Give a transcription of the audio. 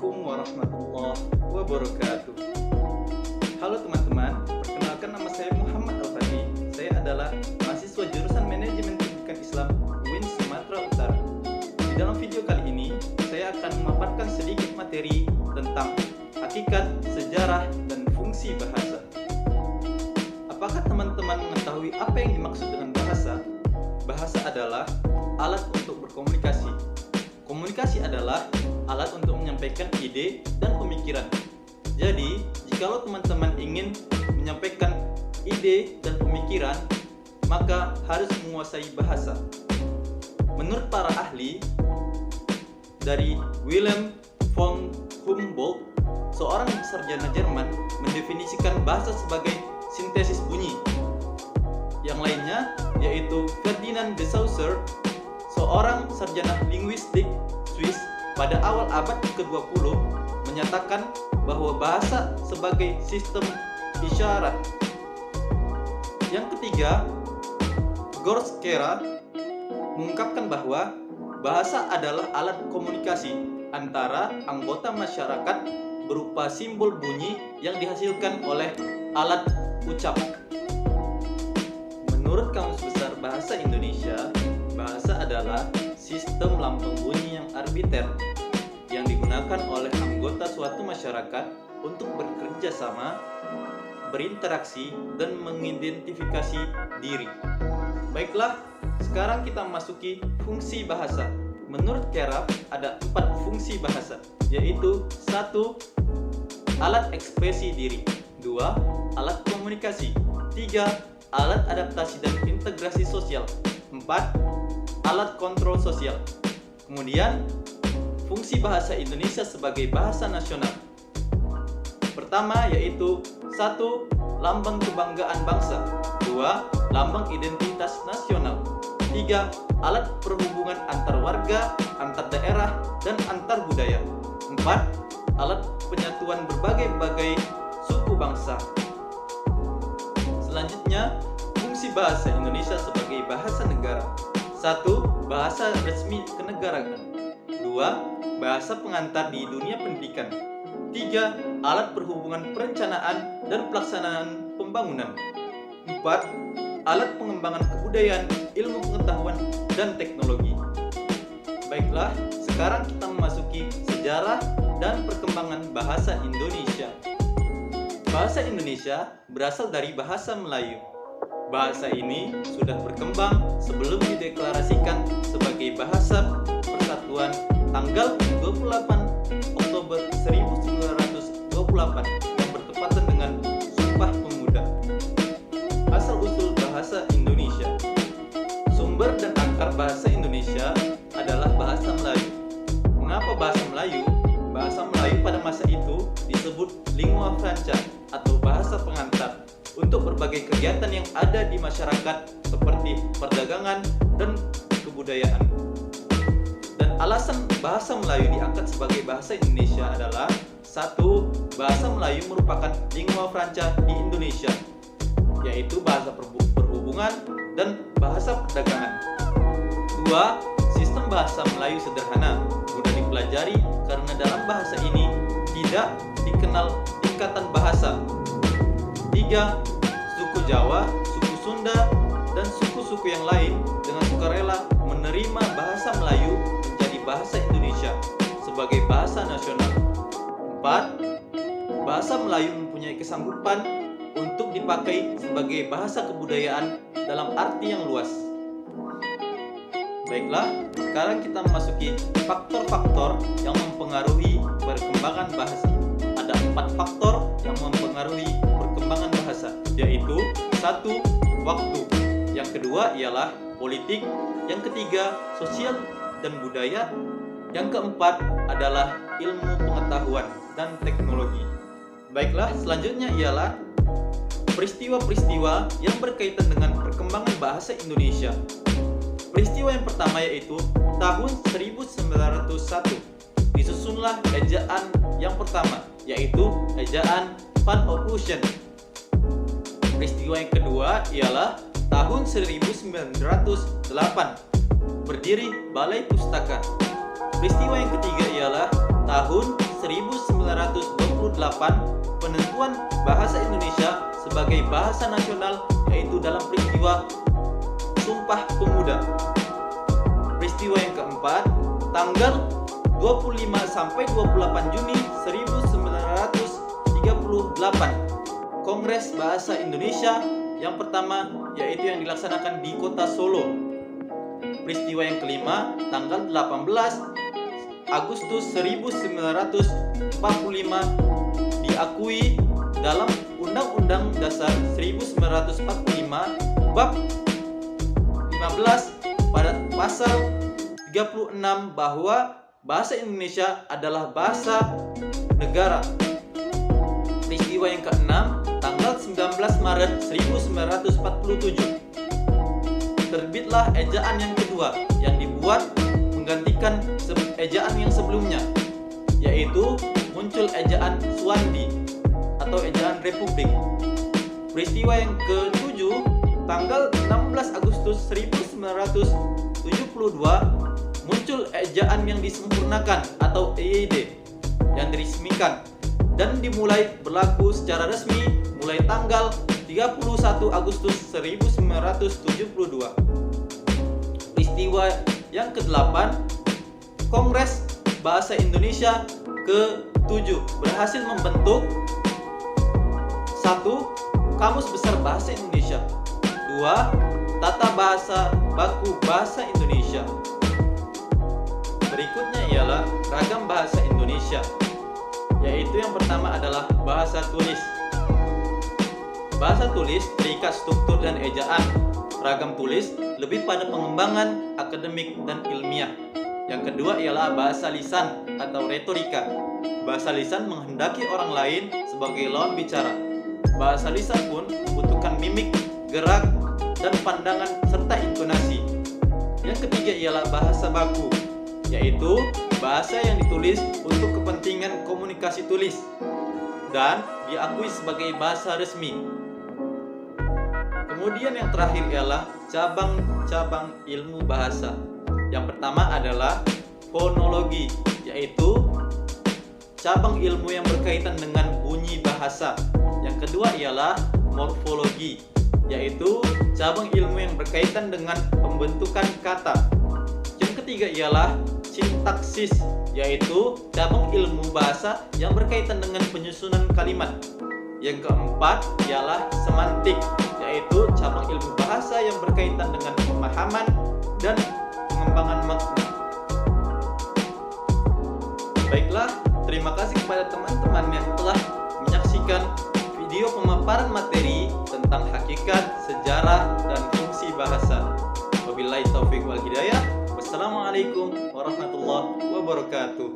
Assalamualaikum warahmatullahi wabarakatuh. Halo teman-teman, perkenalkan nama saya Muhammad Al-Fati. Saya adalah mahasiswa jurusan Manajemen Pendidikan Islam UIN Sumatera Utara. Di dalam video kali ini, saya akan memaparkan sedikit materi tentang hakikat, sejarah, dan fungsi bahasa. Apakah teman-teman mengetahui apa yang dimaksud dengan bahasa? Bahasa adalah alat untuk berkomunikasi. Komunikasi adalah alat untuk menyampaikan ide dan pemikiran. Jadi, jikalau teman-teman ingin menyampaikan ide dan pemikiran, maka harus menguasai bahasa. Menurut para ahli, dari Wilhelm von Humboldt, seorang sarjana Jerman, mendefinisikan bahasa sebagai sintesis bunyi. Yang lainnya yaitu Ferdinand de Saussure, seorang sarjana linguistik Swiss, pada awal abad ke-20 menyatakan bahwa bahasa sebagai sistem isyarat. Yang ketiga, Gorskera mengungkapkan bahwa bahasa adalah alat komunikasi antara anggota masyarakat berupa simbol bunyi yang dihasilkan oleh alat ucap. Menurut Kamus Besar Bahasa Indonesia, bahasa adalah sistem lambang bunyi yang arbiter yang digunakan oleh anggota suatu masyarakat untuk bekerja sama, berinteraksi, dan mengidentifikasi diri. Baiklah, sekarang kita memasuki fungsi bahasa. Menurut Keraf, ada 4 fungsi bahasa, yaitu 1. Alat ekspresi diri. 2. Alat komunikasi. 3. Alat adaptasi dan integrasi sosial. 4. Alat kontrol sosial. Kemudian, fungsi bahasa Indonesia sebagai bahasa nasional. Pertama yaitu 1. Lambang kebanggaan bangsa. 2. Lambang identitas nasional. 3. Alat perhubungan antar warga, antar daerah, dan antar budaya. 4. Alat penyatuan berbagai-bagai suku bangsa. Selanjutnya, fungsi bahasa Indonesia sebagai bahasa negara. 1. Bahasa resmi kenegaraan. 2. Bahasa pengantar di dunia pendidikan. 3. Alat perhubungan perencanaan dan pelaksanaan pembangunan. 4. Alat pengembangan kebudayaan, ilmu pengetahuan, dan teknologi. Baiklah, sekarang kita memasuki sejarah dan perkembangan bahasa Indonesia. Bahasa Indonesia berasal dari bahasa Melayu. Bahasa ini sudah berkembang sebelum dideklarasikan sebagai bahasa persatuan tanggal 28 Oktober 1928 yang bertepatan dengan Sumpah Pemuda. Asal-usul bahasa Indonesia. Sumber dan akar bahasa Indonesia adalah bahasa Melayu. Mengapa bahasa Melayu? Bahasa Melayu pada masa itu disebut lingua franca atau bahasa pengantar untuk berbagai kegiatan yang ada di masyarakat seperti perdagangan dan kebudayaan. Dan alasan bahasa Melayu diangkat sebagai bahasa Indonesia adalah 1. Bahasa Melayu merupakan lingua franca di Indonesia, yaitu bahasa perhubungan dan bahasa perdagangan. 2. Sistem bahasa Melayu sederhana, mudah dipelajari karena dalam bahasa ini tidak dikenal tingkatan bahasa. 3. Suku Jawa, suku Sunda, dan suku-suku yang lain dengan sukarela menerima bahasa Melayu menjadi bahasa Indonesia sebagai bahasa nasional. 4. Bahasa Melayu mempunyai kesanggupan untuk dipakai sebagai bahasa kebudayaan dalam arti yang luas. Baiklah, sekarang kita memasuki faktor-faktor yang mempengaruhi perkembangan bahasa. Ada 4 faktor yang mempengaruhi perkembangan bahasa, yaitu 1. Waktu. Yang kedua ialah politik. Yang ketiga, sosial dan budaya. Yang keempat adalah ilmu pengetahuan dan teknologi. Baiklah, selanjutnya ialah peristiwa-peristiwa yang berkaitan dengan perkembangan bahasa Indonesia. Peristiwa yang pertama yaitu tahun 1901. Disusunlah ejaan yang pertama, yaitu ejaan Van Ophusen. Peristiwa yang kedua ialah tahun 1908. Berdiri Balai Pustaka. Peristiwa yang ketiga ialah tahun 1928 penentuan bahasa Indonesia sebagai bahasa nasional, yaitu dalam peristiwa Sumpah Pemuda. Peristiwa yang keempat, tanggal 25 sampai 28 Juni 1938, Kongres Bahasa Indonesia yang pertama, yaitu yang dilaksanakan di kota Solo. Peristiwa yang kelima, tanggal 18 Agustus 1945, diakui dalam Undang-Undang Dasar 1945 bab 15 pada pasal 36 bahwa bahasa Indonesia adalah bahasa negara. Peristiwa yang keenam, tanggal 19 Maret 1947, terbitlah ejaan yang kedua yang dibuat menggantikan ejaan yang sebelumnya, yaitu muncul ejaan Suwandi atau ejaan Republik. Peristiwa yang ketujuh, tanggal 16 Agustus 1972, muncul ejaan yang disempurnakan atau EYD yang diresmikan dan dimulai berlaku secara resmi mulai tanggal 31 Agustus 1972. Peristiwa yang ke-8, Kongres Bahasa Indonesia ke-7 berhasil membentuk 1. Kamus Besar Bahasa Indonesia, 2. Tata Bahasa Baku Bahasa Indonesia. Berikutnya ialah ragam bahasa Indonesia, yaitu yang pertama adalah bahasa tulis. Bahasa tulis terikat struktur dan ejaan. Ragam tulis lebih pada pengembangan akademik dan ilmiah. Yang kedua ialah bahasa lisan atau retorika. Bahasa lisan menghendaki orang lain sebagai lawan bicara. Bahasa lisan pun membutuhkan mimik, gerak, dan pandangan serta intonasi. Yang ketiga ialah bahasa baku, yaitu bahasa yang ditulis untuk kepentingan komunikasi tulis dan diakui sebagai bahasa resmi. Kemudian yang terakhir ialah cabang-cabang ilmu bahasa. Yang pertama adalah fonologi, yaitu cabang ilmu yang berkaitan dengan bunyi bahasa. Yang kedua ialah morfologi, yaitu cabang ilmu yang berkaitan dengan pembentukan kata. Yang ketiga ialah sintaksis, yaitu cabang ilmu bahasa yang berkaitan dengan penyusunan kalimat. Yang keempat ialah semantik, yaitu cabang ilmu bahasa yang berkaitan dengan pemahaman dan pengembangan makna. Baiklah, terima kasih kepada teman-teman yang telah menyaksikan video pemaparan materi tentang hakikat, sejarah, dan fungsi bahasa. Wabillahi taufiq wal hidayah. Wassalamualaikum warahmatullahi wabarakatuh.